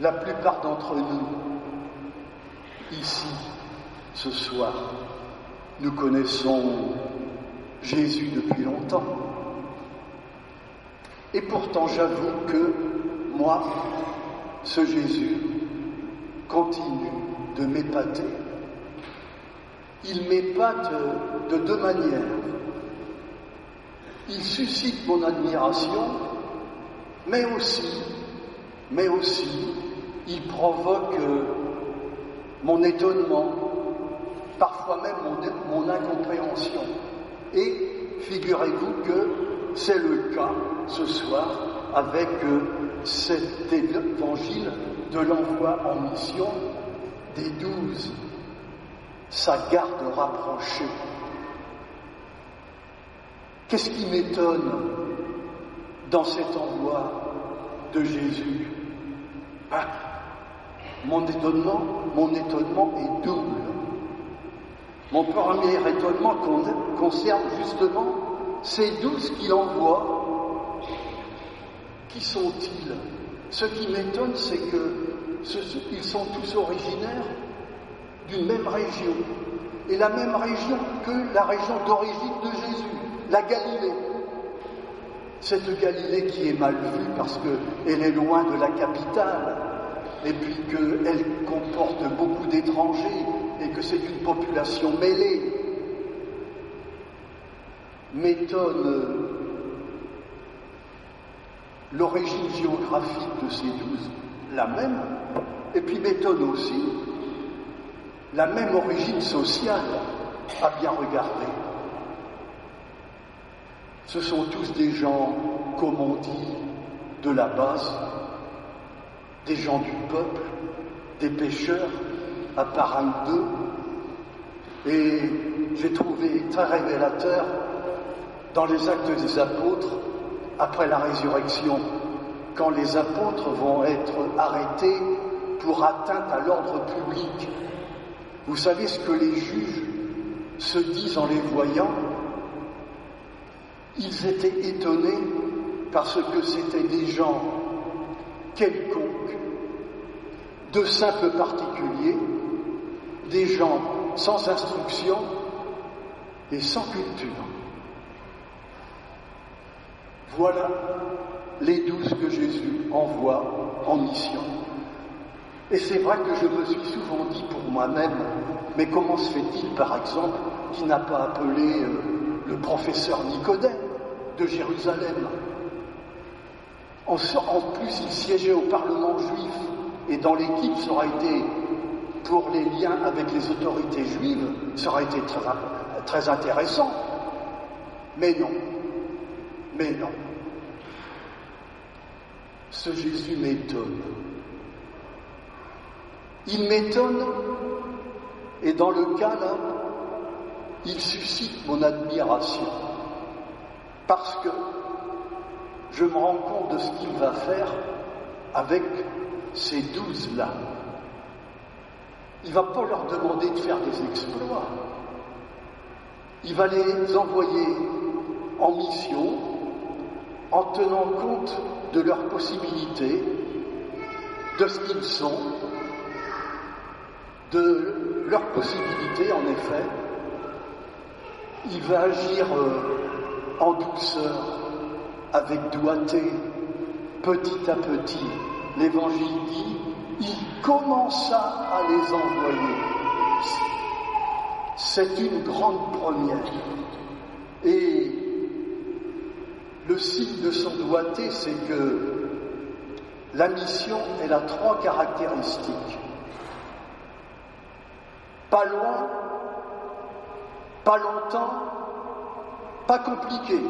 La plupart d'entre nous, ici, ce soir, nous connaissons Jésus depuis longtemps. Et pourtant, j'avoue que moi, ce Jésus continue de m'épater. Il m'épate de deux manières. Il suscite mon admiration, mais aussi, il provoque mon étonnement, parfois même mon incompréhension. Et figurez-vous que c'est le cas ce soir avec cet évangile de l'envoi en mission des 12, sa garde rapprochée. Qu'est-ce qui m'étonne dans cet envoi de Jésus? Mon étonnement est double. Mon premier étonnement concerne justement ces 12 qu'il envoie. Qui sont-ils? Ce qui m'étonne, c'est qu'ils sont tous originaires d'une même région. Et la même région que la région d'origine de Jésus, la Galilée. Cette Galilée qui est mal vue parce qu'elle est loin de la capitale, et puis qu'elle comporte beaucoup d'étrangers, et que c'est une population mêlée. M'étonne l'origine géographique de ces 12, la même, et puis m'étonne aussi la même origine sociale, à bien regarder. Ce sont tous des gens, comme on dit, de la base, des gens du peuple, des pêcheurs, à part un ou deux. Et j'ai trouvé très révélateur dans les Actes des Apôtres, après la résurrection, quand les apôtres vont être arrêtés pour atteinte à l'ordre public. Vous savez ce que les juges se disent en les voyant? Ils étaient étonnés parce que c'étaient des gens quelconques, de simples particuliers, des gens sans instruction et sans culture. Voilà les 12 que Jésus envoie en mission. Et c'est vrai que je me suis souvent dit pour moi-même, mais comment se fait-il, par exemple, qu'il n'a pas appelé le professeur Nicodème de Jérusalem? En plus, il siégeait au Parlement juif, et dans l'équipe, ça aurait été, pour les liens avec les autorités juives, ça aurait été très intéressant. Mais non. Ce Jésus m'étonne. Il m'étonne, et dans le cas là, il suscite mon admiration. Parce que je me rends compte de ce qu'il va faire avec ces 12-là. Il ne va pas leur demander de faire des exploits. Il va les envoyer en mission en tenant compte de leurs possibilités, de ce qu'ils sont, de leurs possibilités en effet. Il va agir en douceur, avec doigté, petit à petit. L'Évangile dit, il commença à les envoyer. C'est une grande première. Et le signe de son doigté, c'est que la mission, elle a 3 caractéristiques. Pas loin, pas longtemps, pas compliqué.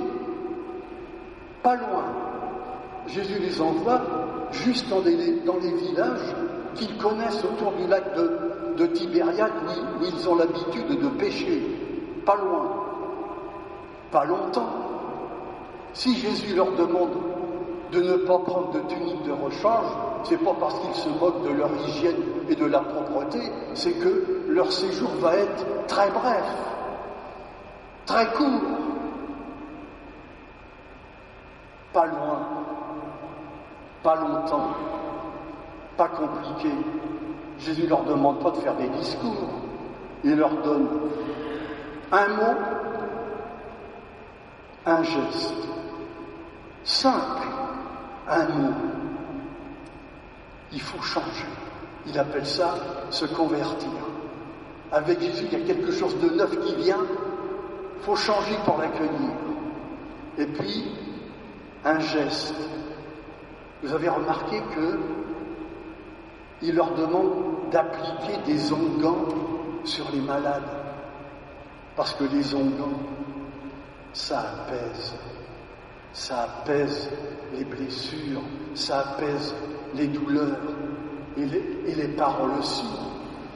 Pas loin. Jésus les envoie juste dans les villages qu'ils connaissent autour du lac de Tibériade où ils ont l'habitude de pêcher. Pas loin. Pas longtemps. Si Jésus leur demande de ne pas prendre de tunique de rechange, c'est pas parce qu'ils se moquent de leur hygiène et de la propreté, c'est que leur séjour va être très bref, très court. Pas loin, pas longtemps. pas compliqué. Jésus ne leur demande pas de faire des discours. Il leur donne un mot, un geste. Simple, un mot. Il faut changer. Il appelle ça se convertir. Avec Jésus, il y a quelque chose de neuf qui vient. Il faut changer pour l'accueillir. Et puis, un geste. Vous avez remarqué qu'il leur demande d'appliquer des onguents sur les malades. Parce que les onguents, ça apaise. Ça apaise les blessures, ça apaise les douleurs. Et les paroles aussi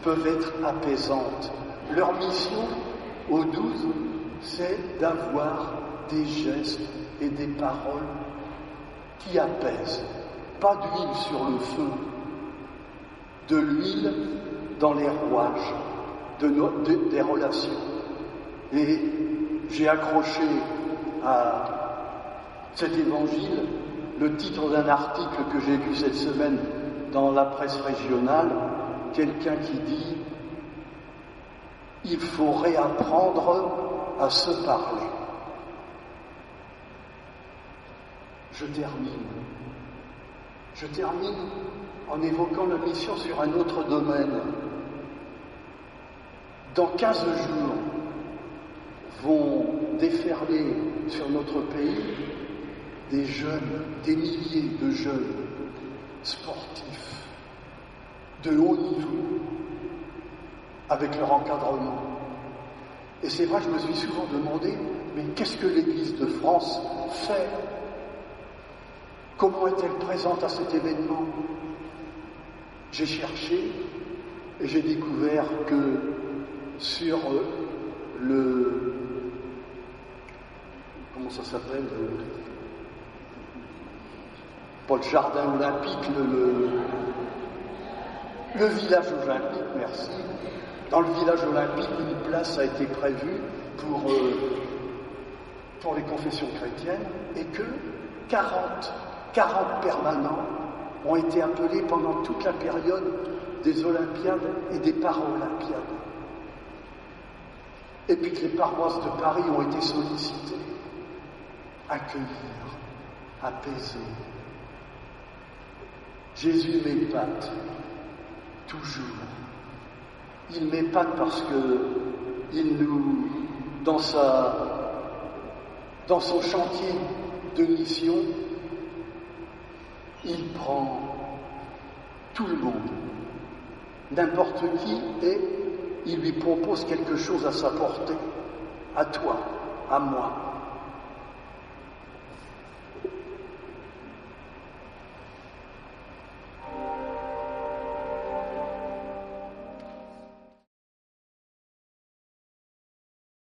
peuvent être apaisantes. Leur mission aux 12, c'est d'avoir des gestes et des paroles qui apaisent. Pas d'huile sur le feu, de l'huile dans les rouages des relations. Et j'ai accroché à cet évangile le titre d'un article que j'ai lu cette semaine dans la presse régionale, quelqu'un qui dit « Il faut réapprendre à se parler ». Je termine en évoquant la mission sur un autre domaine. Dans 15 jours vont déferler sur notre pays des jeunes, des milliers de jeunes sportifs de haut niveau avec leur encadrement. Et c'est vrai, je me suis souvent demandé, mais qu'est-ce que l'Église de France fait? Comment est-elle présente à cet événement? J'ai cherché et j'ai découvert que sur le... Comment ça s'appelle? Pas le jardin olympique, le village olympique, merci. Dans le village olympique, une place a été prévue pour les confessions chrétiennes et que 40 permanents ont été appelés pendant toute la période des Olympiades et des Paralympiades. Et puis que les paroisses de Paris ont été sollicitées. Accueillir, apaiser. Jésus m'épate, toujours. Il m'épate parce que il nous, dans son chantier de mission, il prend tout le monde, n'importe qui, et il lui propose quelque chose à sa portée, à toi, à moi.